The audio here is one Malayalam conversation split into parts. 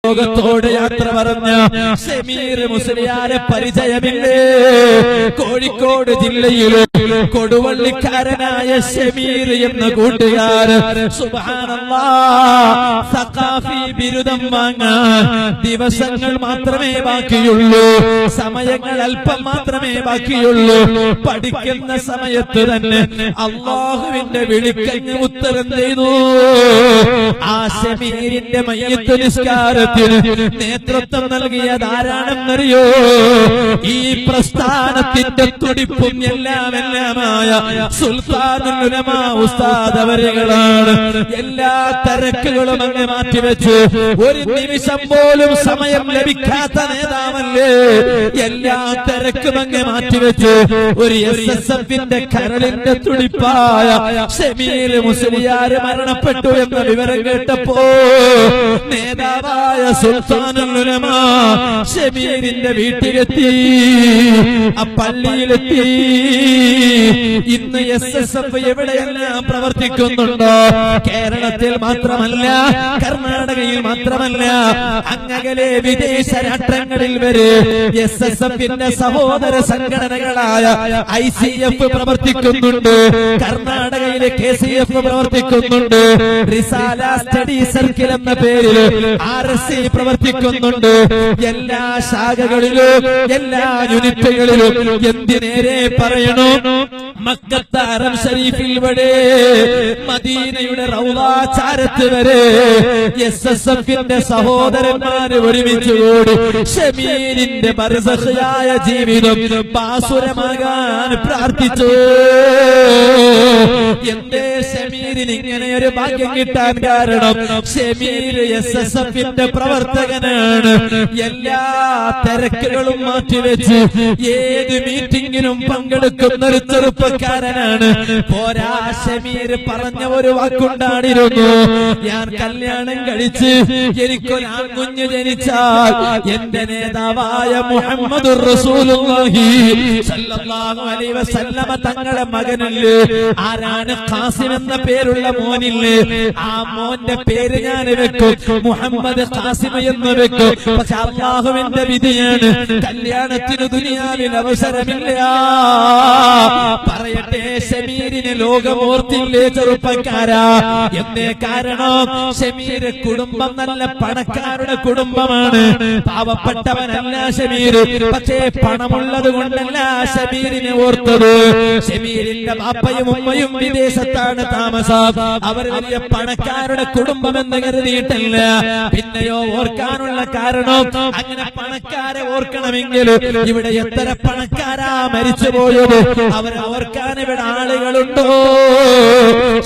ലോകത്തോട് യാത്ര പറഞ്ഞ ഷമീർ മുസ്ലിയാരെ പരിചയമില്ലേ? കോഴിക്കോട് ജില്ലയിലെ കൊടുവള്ളിക്കാരനായ ഷമീർ എന്ന കൂട്ടുകാരൻ സുബ്ഹാനല്ലാഹ് സഖാഫി ബിരുദം വാങ്ങാൻ ദിവസങ്ങൾ മാത്രമേ ബാക്കിയുള്ളൂ, സമയങ്ങൾ അല്പം മാത്രമേ ബാക്കിയുള്ളൂ. പഠിക്കുന്ന സമയത്ത് തന്നെ അല്ലാഹുവിന്റെ വിളിക്കഞ്ഞ് ഉത്തരം ചെയ്തു. ആ ഷമീരിന്റെ മയ്യിത്ത് നിസ്കാരത്തിന് നേതൃത്വം നൽകിയതാരാണെന്നറിയോ? ഈ പ്രസ്ഥാനത്തിന്റെ തുടിപ്പും എല്ലാമായ സുൽത്താനുൽ ഉലമാ ഉസ്താദ് അവരുകളാണ്. എല്ലാ തിരക്കുകളും അങ്ങ് മാറ്റിവെച്ച് ഒരു നിമിഷം പോലും സമയം ലഭിക്കാത്ത നേതാവല്ലേ? എല്ലാ തിരക്കും അങ്ങ് മാറ്റിവെച്ച് ഒരു SSFന്റെ കരളിന്റെ തുടിപ്പായ ഷമീർ മുസ്ലിയാർ മരണപ്പെട്ടു എന്ന വിവരം കേട്ടപ്പോ നേതാവായ സുൽത്താനുൽ ഉലമാ ഷമീരിന്റെ വീട്ടിലെത്തി, ആ പള്ളിയിലെത്തി. ഇന്ന് SSF എവിടെയെല്ലാം പ്രവർത്തിക്കുന്നുണ്ടോ? കേരളത്തിൽ മാത്രമല്ല, കർണാടകയിൽ മാത്രമല്ല, അങ്ങകലെ വിദേശ രാഷ്ട്രങ്ങളിൽ വരെ SSFന്റെ സഹോദര സംഘടനകളായ ICF പ്രവർത്തിക്കുന്നുണ്ട്. കർണാടകയിലെ KCF പ്രവർത്തിക്കുന്നുണ്ട്. റിസാല സ്റ്റഡി സർക്കിൾ എന്ന പേരിൽ RSC പ്രവർത്തിക്കുന്നുണ്ട്. എല്ലാ ശാഖകളിലും എല്ലാ യൂണിറ്റുകളിലും എന്തിനേരെ പറയണോ? മക്കത്തെ ഹറം ഷരീഫിൽ വരെ മദീനയുടെ റൗള ചാരത്ത് വരെ SSFന്റെ സഹോദരന്മാര് ഒരുമിച്ചുകൂടി ഷമീരിന്റെ ബർസഖിയായ ജീവിതം ബാസുരമാകാൻ പ്രാർത്ഥിച്ചു. എന്തേ ഷമീരിന് ഇങ്ങനെ ഒരു ഭാഗ്യം കിട്ടാൻ കാരണം? ഷമീർ SSFന്റെ പ്രവർത്തകനാണ്. എല്ലാ തിരക്കുകളും മാറ്റിവെച്ച് ഏത് മീറ്റിംഗിനും പങ്കെടുക്കുന്ന ഒരു ചെറുപ്പക്കാരനാണ്. പോരാ, ഷമീർ പറഞ്ഞ ഒരു വാക്കുണ്ടായിരുന്നു, ഞാൻ കല്യാണം കഴിച്ച് എനിക്കൊരു ആൺകുഞ്ഞ് ജനിച്ചാൽ എന്റെ നേതാവായ മുഹമ്മദുർ റസൂലുള്ളാഹി സ്വല്ലല്ലാഹു അലൈഹി വസല്ലമ തങ്ങളുടെ മകനല്ലേ, ആരാണ് ഖാസിം എന്ന പേരുള്ള മോനില്ലേ, ആ മോന്റെ പേര് ഞാൻ വെക്കും, മുഹമ്മദ് ഖാസിം എന്ന് വെക്കും. പക്ഷെ അല്ലാഹുവിന്റെ വിധിയാണ്, കല്യാണത്തിന് ദുനിയാവിൽ അവസരമില്ല. പറയട്ടെ, ഷമീരിന് ലോകമോർത്തില്ലേ ചെറുപ്പക്കാരാ? എന്തേ കാരണം? ഷമീർ കുടുംബം നല്ല പണക്കാരുടെ കുടുംബമാണ്, പാവപ്പെട്ടവനല്ല ഷമീർ. പക്ഷേ പണമുള്ളത് കൊണ്ടല്ല ഷമീരിനെ ഓർത്തത്. ഷമീരിന്റെ ബാപ്പയും ഉമ്മയും വിദേശത്താണ് താമസം. അവർ വലിയ പണക്കാരുടെ കുടുംബം എന്ന് കരുതിയിട്ടില്ല. പിന്നെയോ ഓർക്കാനുള്ള കാരണം, അങ്ങനെ പണക്കാരെ ഓർക്കണമെങ്കിൽ ഇവിടെ എത്ര പണക്കാരാ മരിച്ചുപോയത്? അവരെ ഓർക്കാൻ ഇവിടെ ആളുകളുണ്ടോ?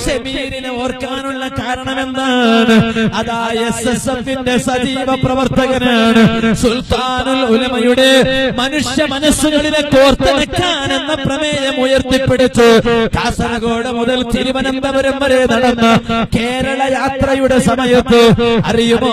ഷമീരിനെ ഓർക്കാനുള്ള കാരണം എന്താണ്? അതാ SSFന്റെ സജീവ പ്രവർത്തകനാണ്. സുൽത്താനുൽ ഉലമയുടെ മനുഷ്യ മനസ്സുകളിലെ കോർത്തിണക്കാൻ എന്ന പ്രമേയം ഉയർത്തിപ്പിടിച്ച് കാസർഗോഡ് മുതൽ തിരുവനന്തപുരം വരെ നടന്ന കേരള യാത്രയുടെ സമയത്ത് അറിയുമോ,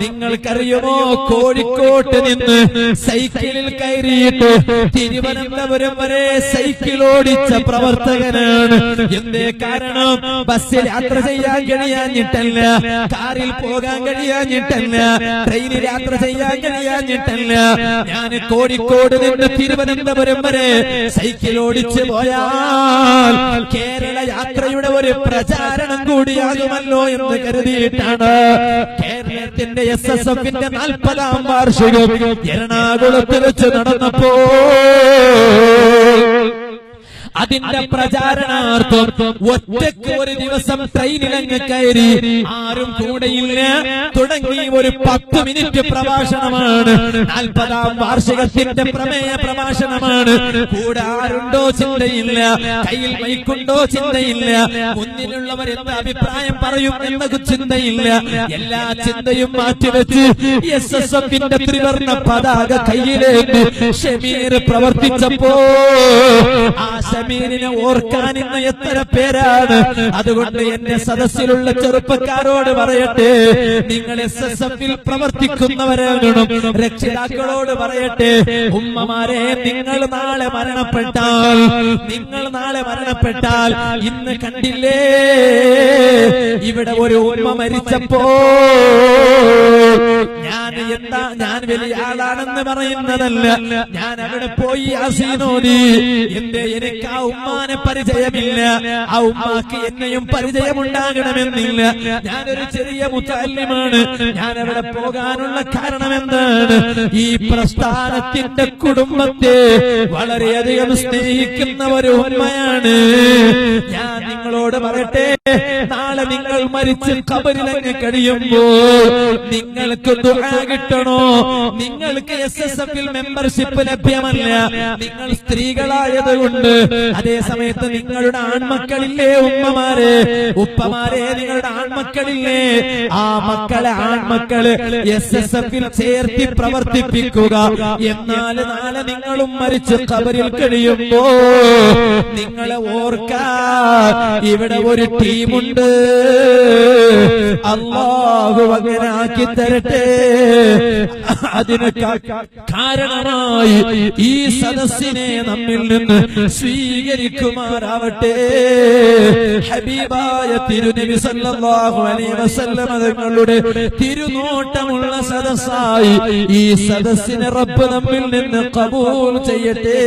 നിങ്ങൾക്കറിയുമോ, കോഴിക്കോട്ട് നിന്ന് സൈക്കിളിൽ കയറിയിട്ട് തിരുവനന്തപുരം വരെ സൈക്കിൾ ഓടിച്ച പ്രവർത്തകനാണ്. എന്തേ കാരണം? ബസ്സിൽ യാത്ര ചെയ്യാൻ കഴിയാഞ്ഞിട്ടല്ല, കാറിൽ പോകാൻ കഴിയാഞ്ഞിട്ടല്ല, ട്രെയിനിൽ യാത്ര ചെയ്യാൻ കഴിയാഞ്ഞിട്ടല്ല. ഞാൻ കോഴിക്കോട് നിന്ന് തിരുവനന്തപുരം വരെ സൈക്കിൾ ഓടിച്ചു പോയാൽ കേരള യാത്രയുടെ ഒരു പ്രചാരണം കൂടിയാകുമല്ലോ എന്ന് കരുതിയിട്ടാണ് കേരളത്തിന്റെ SSFന്റെ 40ാം വാർഷികം എറണാകുളത്ത് വെച്ച് നടന്നപ്പോ അതിന്റെ പ്രചാരണാർത്ഥം ഒറ്റയ്ക്ക് ഒരു ദിവസം ട്രെയിനിലങ്ങ് കയറി, ആരും കൂടെയില്ല, തുടങ്ങി ഒരു 10 മിനിറ്റ് പ്രഭാഷണമാണ്. 40ാം വാർഷികത്തിന്റെ പ്രമേയ പ്രഭാഷണമാണ്. കൂടെ ആരുണ്ടോ ചിന്തയില്ല, കയ്യിൽ മൈക്കുണ്ടോ ചിന്തയില്ല, മുന്നിലുള്ളവർ എന്ത് അഭിപ്രായം പറയും എന്ന ചിന്തയില്ല. എല്ലാ ചിന്തയും മാറ്റിവെച്ച് SSFന്റെ ത്രിവർണ്ണ പതാക കയ്യിലേക്ക് ഷമീർ പ്രവർത്തിച്ചപ്പോ ആ ഷമീരിനെ ഓർക്കാൻ ഇന്ന് എത്ര പേരാണ്? അതുകൊണ്ട് എന്റെ സദസ്സിലുള്ള ചെറുപ്പക്കാരോട് വീട്ടുകാരോട് പറയട്ടെ, നിങ്ങൾ SSF-ൽ പ്രവർത്തിക്കുന്നവരാകണം. രക്ഷിതാക്കളോട് പറയട്ടെ, ഉമ്മമാരെ, നിങ്ങൾ നാളെ മരണപ്പെട്ടാൽ ഇന്ന് കണ്ടില്ലേ ഇവിടെ ഒരു ഉമ്മ മരിച്ചപ്പോ ഞാൻ വലിയ ആളാണെന്ന് പറയുന്നതല്ല, ഞാൻ അവിടെ പോയി യാസീനോദി. എനിക്ക് ആ ഉമ്മാനെ പരിചയമില്ല, ആ ഉമ്മാക്ക് എന്നെയും പരിചയമുണ്ടാകണമെന്നില്ല. ഞാനൊരു ചെറിയ മുതഅല്ലിമാണ്. ഞാൻ അവിടെ പോകാനുള്ള കാരണം എന്താണ്? ഈ പ്രസ്ഥാനത്തിന്റെ കുടുംബത്തെ വളരെയധികം സ്നേഹിക്കുന്ന ഒരു ഉമ്മയാണ്. ഞാൻ നിങ്ങളോട് പറയട്ടെ, നാളെ നിങ്ങൾ മരിച്ച് ഖബറിലങ്ങ് കഴിയുമ്പോൾ നിങ്ങൾക്ക് ദുആ കിട്ടണോ? നിങ്ങൾക്ക് SSF-ൽ മെമ്പർഷിപ്പ് ലഭ്യമല്ല, നിങ്ങൾ സ്ത്രീകളായതുകൊണ്ട്. അതേ സമയത്ത് നിങ്ങളുടെ ആൺമക്കളില്ലേ ഉമ്മമാരെ, ഉപ്പമാരെ, നിങ്ങളുടെ ആൺമക്കളില്ലേ? ആ ആൺമക്കള് SSF-ൽ ചേർത്തി പ്രവർത്തിപ്പിക്കുക. എന്നാൽ നാളെ നിങ്ങളും മരിച്ച് ഖബറിൽ കഴിയുമ്പോ നിങ്ങളെ ഓർക്കാൻ ഇവിടെ ഒരു ടീമുണ്ട്. അല്ലാഹു അങ്ങനാക്കി തരട്ടെ. അതിന് കാരണമായി ഈ സദസ്സിനെ നമ്മിൽ നിന്ന് സ്വീകരിക്കുമാറാവട്ടെ. ഹബീബായ തിരുനബി സല്ലല്ലാഹു അലൈഹി വസല്ലം തങ്ങളുടെ തിരുനോട്ടമുള്ള സദസ്സായി ഈ സദസ്സിനെ റബ്ബ് നമ്മിൽ നിന്ന് ഖബൂൽ ചെയ്യട്ടെ.